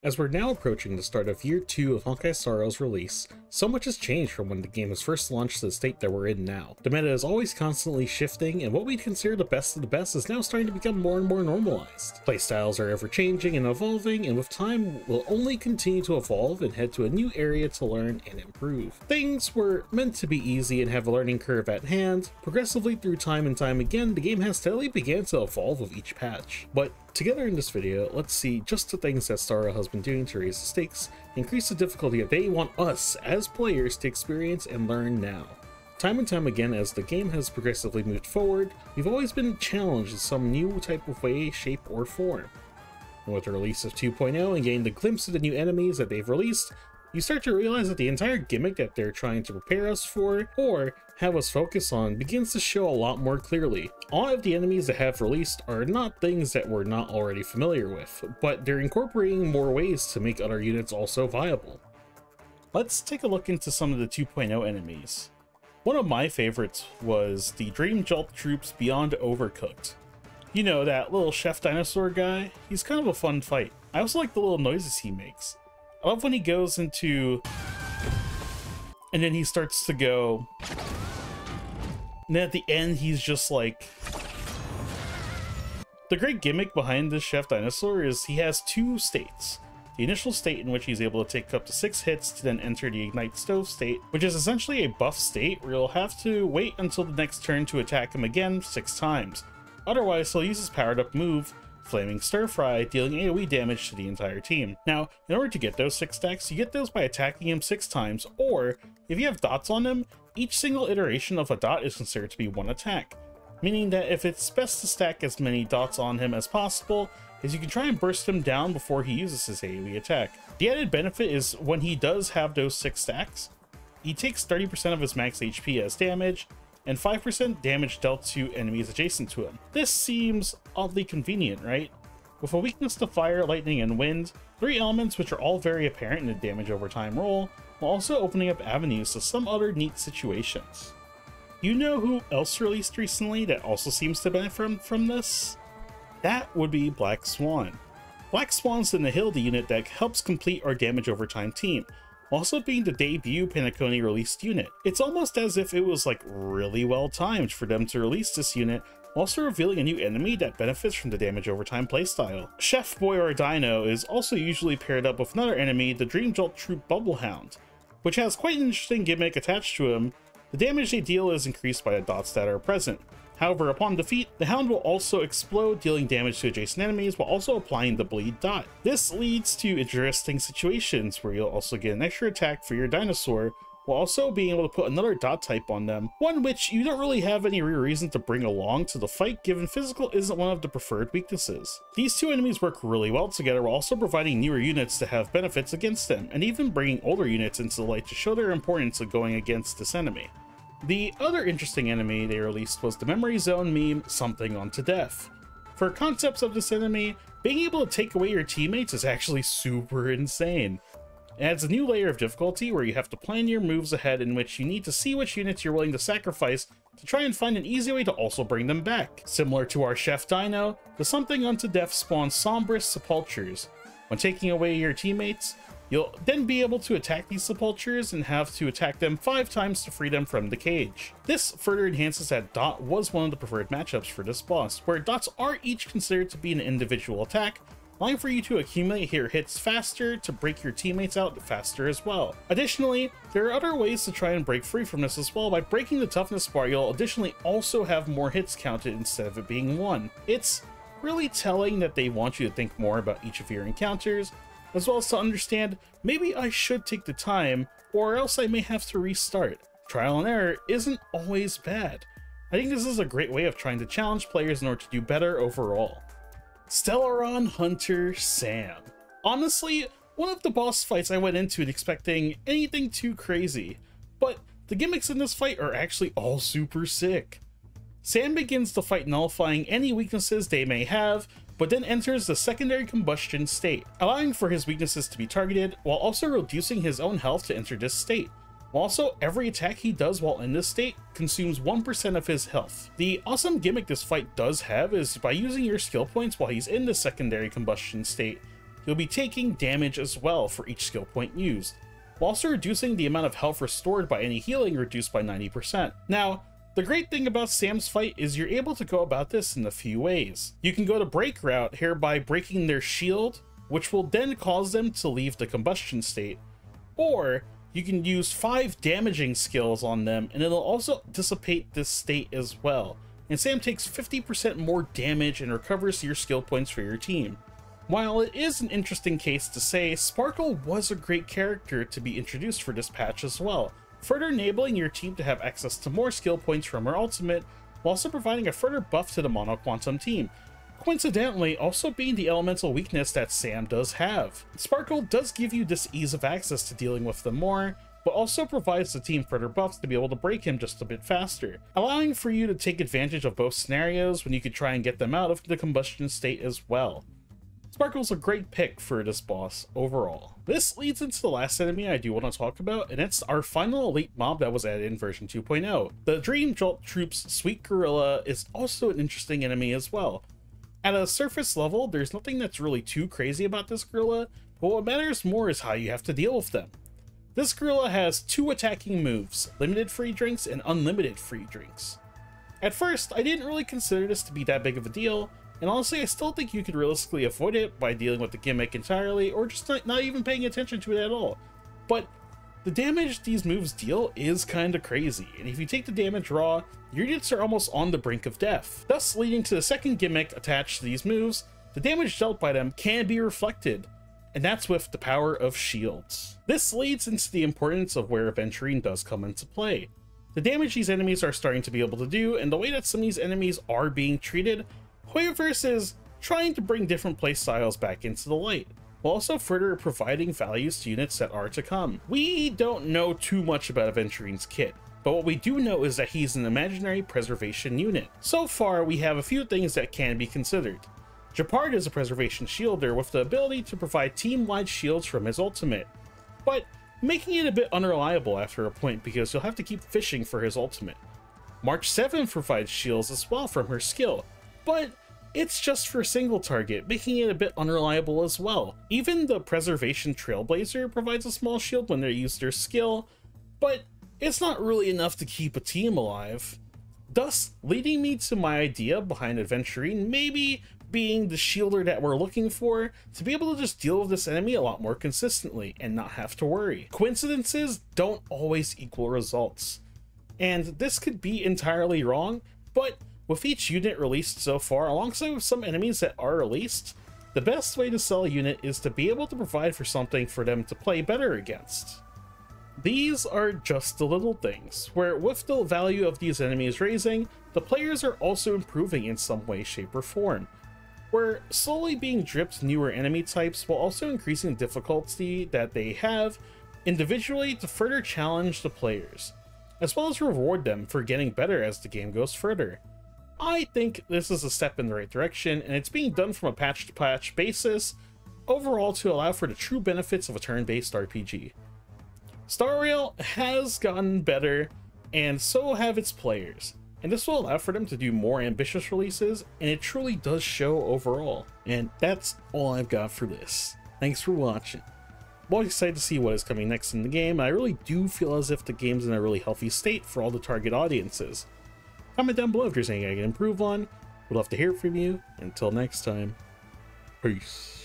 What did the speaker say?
As we're now approaching the start of Year 2 of Honkai Star Rails release, so much has changed from when the game was first launched to the state that we're in now. The meta is always constantly shifting, and what we'd consider the best of the best is now starting to become more and more normalized. Playstyles are ever changing and evolving, and with time, we'll only continue to evolve and head to a new area to learn and improve. Things were meant to be easy and have a learning curve at hand. Progressively through time and time again, the game has steadily began to evolve with each patch. But together in this video, let's see just the things that Star Rail has been doing to raise the stakes, increase the difficulty that they want us as players to experience and learn now. Time and time again, as the game has progressively moved forward, we've always been challenged in some new type of way, shape, or form. And with the release of 2.0 and getting the glimpse of the new enemies that they've released, you start to realize that the entire gimmick that they're trying to prepare us for, or have us focus on, begins to show a lot more clearly. All of the enemies that have released are not things that we're not already familiar with, but they're incorporating more ways to make other units also viable. Let's take a look into some of the 2.0 enemies. One of my favorites was the Dream Jolt troops beyond Overcooked. You know, that little Chef Dinosaur guy? He's kind of a fun fight. I also like the little noises he makes. I love when he goes into, and then he starts to go, and then at the end he's just like, the great gimmick behind this Chef Dinosaur is he has two states. The initial state, in which he's able to take up to 6 hits to then enter the Ignite Stove state, which is essentially a buff state where you'll have to wait until the next turn to attack him again 6 times. Otherwise, he'll use his powered up move, Flaming Stir Fry, dealing AoE damage to the entire team. Now, in order to get those 6 stacks, you get those by attacking him 6 times, or if you have dots on him, each single iteration of a dot is considered to be 1 attack. Meaning that if it's best to stack as many dots on him as possible, is you can try and burst him down before he uses his AoE attack. The added benefit is when he does have those 6 stacks, he takes 30% of his max HP as damage, and 5% damage dealt to enemies adjacent to him. This seems oddly convenient, right? With a weakness to fire, lightning, and wind, 3 elements which are all very apparent in the damage over time roll, while also opening up avenues to some other neat situations. You know who else released recently that also seems to benefit from this? That would be Black Swan. Black Swan's the Nihilde unit that helps complete our damage over time team, also being the debut Panaconi released unit. It's almost as if it was like really well timed for them to release this unit, also revealing a new enemy that benefits from the damage over time playstyle. Chef Boy or Dino is also usually paired up with another enemy, the Dream Jolt Troop Bubblehound, which has quite an interesting gimmick attached to him. The damage they deal is increased by the dots that are present. However, upon defeat, the Hound will also explode, dealing damage to adjacent enemies while also applying the bleed dot. This leads to interesting situations where you'll also get an extra attack for your Dinosaur, while also being able to put another dot type on them, one which you don't really have any real reason to bring along to the fight given physical isn't one of the preferred weaknesses. These two enemies work really well together while also providing newer units to have benefits against them, and even bringing older units into the light to show their importance of going against this enemy. The other interesting enemy they released was the Memory Zone meme, Something Unto Death. For concepts of this enemy, being able to take away your teammates is actually super insane. It adds a new layer of difficulty where you have to plan your moves ahead, in which you need to see which units you're willing to sacrifice to try and find an easy way to also bring them back. Similar to our Chef Dino, the Something Unto Death spawns Sombrous Sepulchres. When taking away your teammates, you'll then be able to attack these sepulchres and have to attack them 5 times to free them from the cage. This further enhances that dot was one of the preferred matchups for this boss, where dots are each considered to be an individual attack, allowing for you to accumulate your hits faster to break your teammates out faster as well. Additionally, there are other ways to try and break free from this as well. By breaking the toughness bar, you'll additionally also have more hits counted instead of it being 1. It's really telling that they want you to think more about each of your encounters, as well as to understand, maybe I should take the time, or else I may have to restart. Trial and error isn't always bad. I think this is a great way of trying to challenge players in order to do better overall. Stellaron Hunter Sam. Honestly, one of the boss fights I went into expecting anything too crazy, but the gimmicks in this fight are actually all super sick. Sam begins the fight nullifying any weaknesses they may have, but then enters the secondary combustion state, allowing for his weaknesses to be targeted while also reducing his own health to enter this state. Also, every attack he does while in this state consumes 1% of his health. The awesome gimmick this fight does have is by using your skill points while he's in the secondary combustion state, you'll be taking damage as well for each skill point used, while also reducing the amount of health restored by any healing reduced by 90%. Now, the great thing about Sam's fight is you're able to go about this in a few ways. You can go the break route, hereby breaking their shield, which will then cause them to leave the combustion state, or you can use 5 damaging skills on them and it'll also dissipate this state as well, and Sam takes 50% more damage and recovers your skill points for your team. While it is an interesting case to say, Sparkle was a great character to be introduced for this patch as well, further enabling your team to have access to more skill points from her ultimate, while also providing a further buff to the Mono Quantum team, coincidentally also being the elemental weakness that Sam does have. Sparkle does give you this ease of access to dealing with them more, but also provides the team further buffs to be able to break him just a bit faster, allowing for you to take advantage of both scenarios when you could try and get them out of the combustion state as well. Sparkle's a great pick for this boss overall. This leads into the last enemy I do want to talk about, and it's our final elite mob that was added in version 2.0. The Dream Jolt Troop's Sweet Gorilla is also an interesting enemy as well. At a surface level, there's nothing that's really too crazy about this gorilla, but what matters more is how you have to deal with them. This gorilla has 2 attacking moves, limited free drinks and unlimited free drinks. At first, I didn't really consider this to be that big of a deal, and honestly I still think you could realistically avoid it by dealing with the gimmick entirely or just not even paying attention to it at all. But the damage these moves deal is kinda crazy, and if you take the damage raw, your units are almost on the brink of death, thus leading to the second gimmick attached to these moves. The damage dealt by them can be reflected, and that's with the power of shields. This leads into the importance of where Aventurine does come into play. The damage these enemies are starting to be able to do, and the way that some of these enemies are being treated, Hoyoverse is trying to bring different playstyles back into the light, while also further providing values to units that are to come. We don't know too much about Aventurine's kit, but what we do know is that he's an imaginary preservation unit. So far, we have a few things that can be considered. Japard is a preservation shielder with the ability to provide team-wide shields from his ultimate, but making it a bit unreliable after a point because you'll have to keep fishing for his ultimate. March 7 provides shields as well from her skill, but it's just for single target, making it a bit unreliable as well. Even the Preservation Trailblazer provides a small shield when they use their skill, but it's not really enough to keep a team alive. Thus, leading me to my idea behind Aventurine maybe being the shielder that we're looking for, to be able to just deal with this enemy a lot more consistently and not have to worry. Coincidences don't always equal results, and this could be entirely wrong, but with each unit released so far, alongside with some enemies that are released, the best way to sell a unit is to be able to provide for something for them to play better against. These are just the little things, where with the value of these enemies raising, the players are also improving in some way, shape, or form. We're slowly being dripped newer enemy types while also increasing the difficulty that they have individually to further challenge the players, as well as reward them for getting better as the game goes further. I think this is a step in the right direction, and it's being done from a patch-to-patch basis overall to allow for the true benefits of a turn-based RPG. Star Rail has gotten better, and so have its players, and this will allow for them to do more ambitious releases, and it truly does show overall. And that's all I've got for this. Thanks for watching. I'm always excited to see what is coming next in the game, and I really do feel as if the game's in a really healthy state for all the target audiences. Comment down below if there's anything I can improve on. We'd love to hear from you. Until next time, peace.